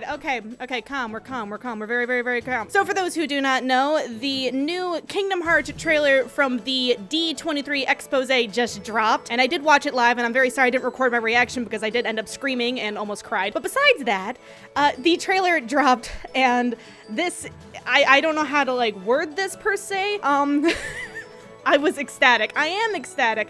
God. Okay, calm. We're calm. We're very, very, very calm. So for those who do not know, the new Kingdom Hearts trailer from the D23 Expo just dropped, and I did watch it live, and I'm very sorry I didn't record my reaction because I did end up screaming and almost cried. But besides that, the trailer dropped, and this, I don't know how to like word this per se. I was ecstatic. I am ecstatic.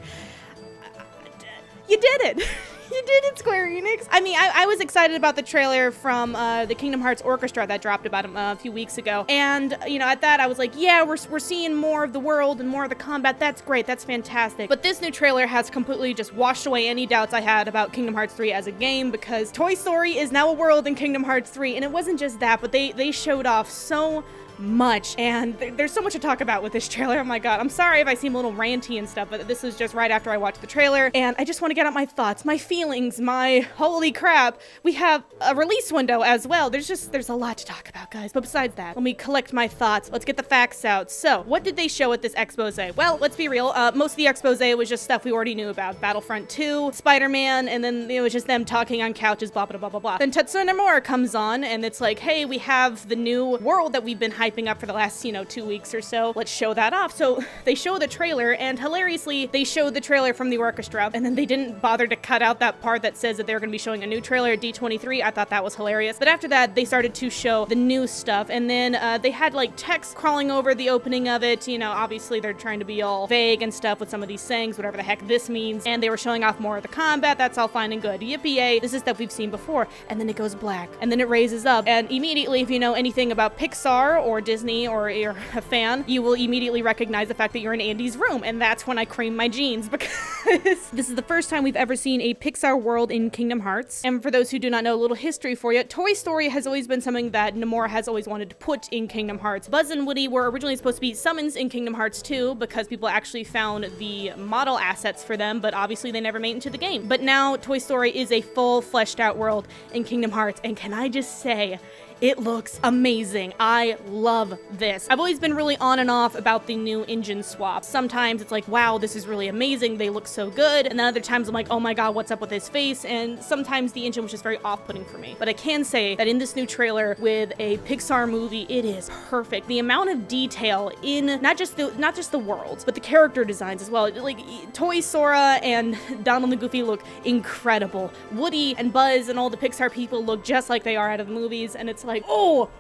You did it. You did it, Square Enix. I mean, I was excited about the trailer from the Kingdom Hearts Orchestra that dropped about a few weeks ago. And, you know, at that, I was like, yeah, we're seeing more of the world and more of the combat. That's great. That's fantastic. But this new trailer has completely just washed away any doubts I had about Kingdom Hearts 3 as a game, because Toy Story is now a world in Kingdom Hearts 3. And it wasn't just that, but they showed off so much, and there's so much to talk about with this trailer. Oh my god, I'm sorry if I seem a little ranty and stuff, but this was just right after I watched the trailer, and I just want to get out my thoughts, my feelings, my holy crap. We have a release window as well. There's a lot to talk about, guys. But besides that, let me collect my thoughts. Let's get the facts out. So, what did they show at this expose? Well, let's be real. Most of the expose was just stuff we already knew about. Battlefront 2, Spider-Man, and then it was just them talking on couches, blah, blah, blah, blah, blah. Then Tetsuya Nomura comes on, and it's like, hey, we have the new world that we've been hyping up for the last, 2 weeks or so. Let's show that off. So they show the trailer, and hilariously, they showed the trailer from the orchestra, and then they didn't bother to cut out that part that says that they're going to be showing a new trailer at D23. I thought that was hilarious. But after that, they started to show the new stuff, and then they had like text crawling over the opening of it. Obviously they're trying to be all vague and stuff with some of these sayings, whatever the heck this means, and they were showing off more of the combat. That's all fine and good. Yippee-yay, this is stuff we've seen before. And then it goes black, and then it raises up, and immediately, if you know anything about Pixar or Disney, or you're a fan, you will immediately recognize the fact that you're in Andy's room, and that's when I cream my jeans, because this is the first time we've ever seen a Pixar world in Kingdom Hearts. And for those who do not know, a little history for you, Toy Story has always been something that Nomura has always wanted to put in Kingdom Hearts. Buzz and Woody were originally supposed to be summons in Kingdom Hearts 2 because people actually found the model assets for them, but obviously they never made it into the game. But now Toy Story is a full fleshed out world in Kingdom Hearts, and can I just say, it looks amazing. I love this. I've always been really on and off about the new engine swap. Sometimes it's like, wow, this is really amazing. They look so good. And then other times I'm like, oh my god, what's up with his face? And sometimes the engine was just very off-putting for me. But I can say that in this new trailer with a Pixar movie, it is perfect. The amount of detail in not just the worlds, but the character designs as well. Like Toy Sora and Donald and Goofy look incredible. Woody and Buzz and all the Pixar people look just like they are out of the movies, and it's like, oh,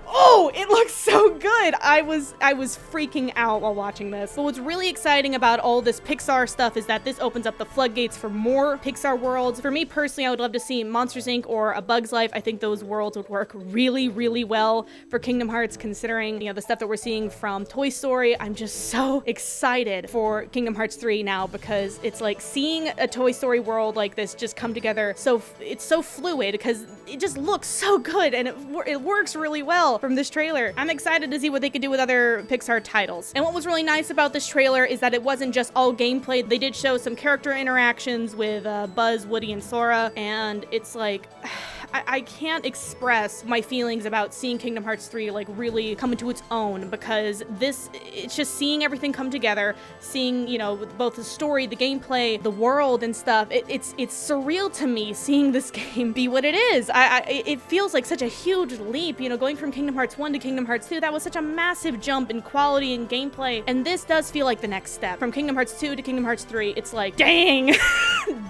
it looks so good. I was freaking out while watching this. But what's really exciting about all this Pixar stuff is that this opens up the floodgates for more Pixar worlds. For me personally, I would love to see Monsters Inc. or A Bug's Life. I think those worlds would work really, really well for Kingdom Hearts, considering, the stuff that we're seeing from Toy Story. I'm just so excited for Kingdom Hearts 3 now, because it's like seeing a Toy Story world like this just come together. So it's so fluid, because it just looks so good, and it works really well from this trailer. I'm excited to see what they could do with other Pixar titles. And what was really nice about this trailer is that it wasn't just all gameplay. They did show some character interactions with Buzz, Woody, and Sora, and it's like, I can't express my feelings about seeing Kingdom Hearts 3 like really come into its own, because it's just seeing everything come together, seeing, both the story, the gameplay, the world and stuff. It's surreal to me seeing this game be what it is. It feels like such a huge leap, going from Kingdom Hearts 1 to Kingdom Hearts 2. That was such a massive jump in quality and gameplay, and this does feel like the next step. From Kingdom Hearts 2 to Kingdom Hearts 3, it's like, dang,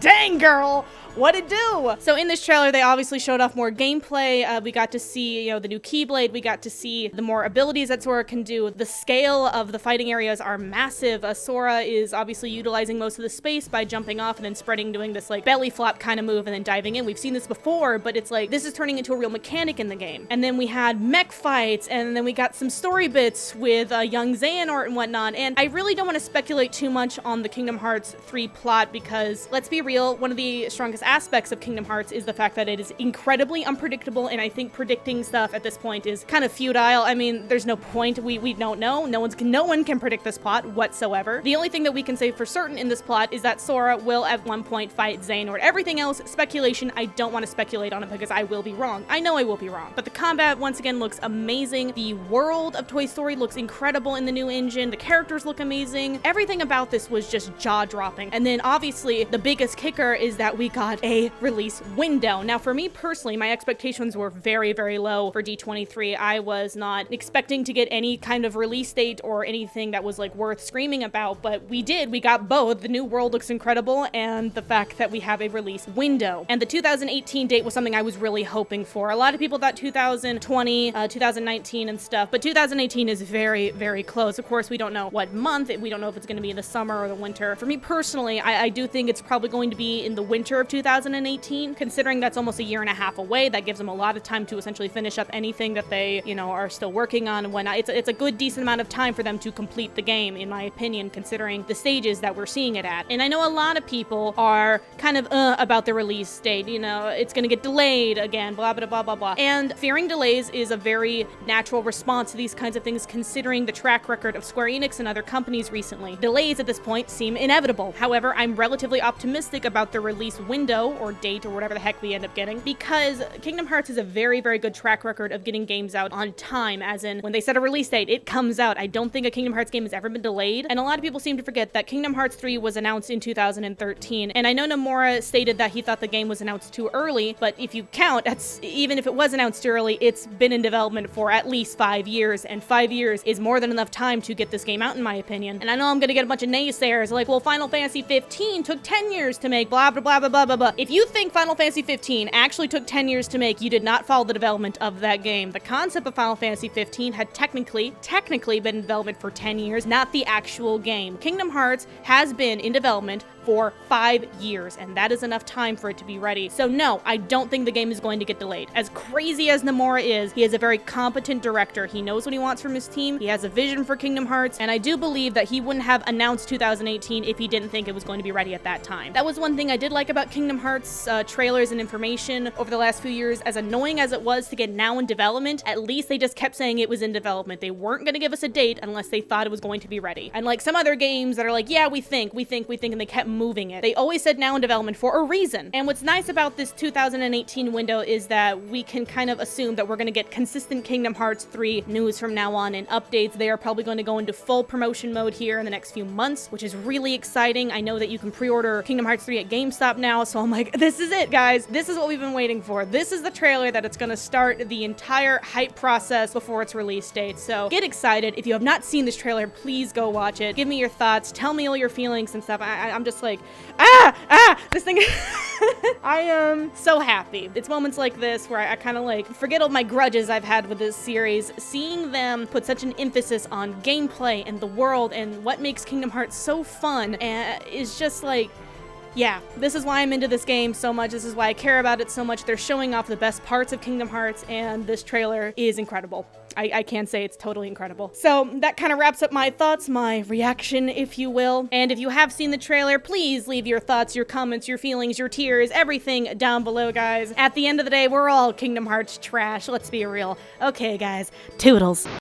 dang girl, what'd it do? So in this trailer, they obviously showed off more gameplay. We got to see, the new Keyblade. We got to see the more abilities that Sora can do. The scale of the fighting areas are massive. Sora is obviously utilizing most of the space by jumping off and then spreading, doing this like belly flop kind of move and then diving in. We've seen this before, but it's like, this is turning into a real mechanic in the game. And then we had mech fights, and then we got some story bits with young Xehanort and whatnot. And I really don't want to speculate too much on the Kingdom Hearts 3 plot, because let's be real, one of the strongest aspects of Kingdom Hearts is the fact that it is incredibly unpredictable, and I think predicting stuff at this point is kind of futile. I mean, there's no point. We don't know. No one can predict this plot whatsoever. The only thing that we can say for certain in this plot is that Sora will at one point fight Xehanort. Everything else, speculation. I don't want to speculate on it because I will be wrong. I know I will be wrong. But the combat, once again, looks amazing. The world of Toy Story looks incredible in the new engine. The characters look amazing. Everything about this was just jaw-dropping. And then obviously the biggest kicker is that we got got a release window. Now, for me personally, my expectations were very, very low for D23. I was not expecting to get any kind of release date or anything that was like worth screaming about, but we did. We got both. The new world looks incredible, and the fact that we have a release window. And the 2018 date was something I was really hoping for. A lot of people thought 2020, 2019 and stuff, but 2018 is very, very close. Of course, we don't know what month. We don't know if it's going to be in the summer or the winter. For me personally, I do think it's probably going to be in the winter of 2018, considering that's almost a year and a half away. That gives them a lot of time to essentially finish up anything that they, are still working on and whatnot. It's a good, decent amount of time for them to complete the game, in my opinion, considering the stages that we're seeing it at. And I know a lot of people are kind of about the release date. It's going to get delayed again, blah, blah, blah, blah, blah. And fearing delays is a very natural response to these kinds of things, considering the track record of Square Enix and other companies recently. Delays at this point seem inevitable. However, I'm relatively optimistic about the release window or date or whatever the heck we end up getting, because Kingdom Hearts has a very, very good track record of getting games out on time, as in when they set a release date, it comes out. I don't think a Kingdom Hearts game has ever been delayed, and a lot of people seem to forget that Kingdom Hearts 3 was announced in 2013, and I know Nomura stated that he thought the game was announced too early, but if you count, even if it was announced too early, it's been in development for at least 5 years, and 5 years is more than enough time to get this game out, in my opinion. And I know I'm gonna get a bunch of naysayers like, well, Final Fantasy 15 took 10 years to make, blah, blah, blah, blah, blah, blah, blah. If you think Final Fantasy 15 actually took 10 years to make, you did not follow the development of that game. The concept of Final Fantasy 15 had technically been in development for 10 years, not the actual game. Kingdom Hearts has been in development for 5 years, and that is enough time for it to be ready. So no, I don't think the game is going to get delayed. As crazy as Nomura is, he is a very competent director. He knows what he wants from his team. He has a vision for Kingdom Hearts, and I do believe that he wouldn't have announced 2018 if he didn't think it was going to be ready at that time. That was one thing I did like about Kingdom Hearts trailers and information over the last few years. As annoying as it was to get now in development, at least they just kept saying it was in development. They weren't going to give us a date unless they thought it was going to be ready. And like some other games that are like, yeah, we think, and they kept moving it. They always said now in development for a reason. And what's nice about this 2018 window is that we can kind of assume that we're going to get consistent Kingdom Hearts 3 news from now on and updates. They are probably going to go into full promotion mode here in the next few months, which is really exciting. I know that you can pre-order Kingdom Hearts 3 at GameStop now, so I'm like, this is it, guys. This is what we've been waiting for. This is the trailer that it's going to start the entire hype process before its release date. So get excited. If you have not seen this trailer, please go watch it. Give me your thoughts. Tell me all your feelings and stuff. I'm just like, this thing. I am so happy. It's moments like this where I kind of like forget all my grudges I've had with this series. Seeing them put such an emphasis on gameplay and the world and what makes Kingdom Hearts so fun is just like, yeah, this is why I'm into this game so much. This is why I care about it so much. They're showing off the best parts of Kingdom Hearts, and this trailer is incredible. I can say it's totally incredible. So that kind of wraps up my thoughts, my reaction, if you will. And if you have seen the trailer, please leave your thoughts, your comments, your feelings, your tears, everything down below, guys. At the end of the day, we're all Kingdom Hearts trash. Let's be real. Okay, guys. Toodles.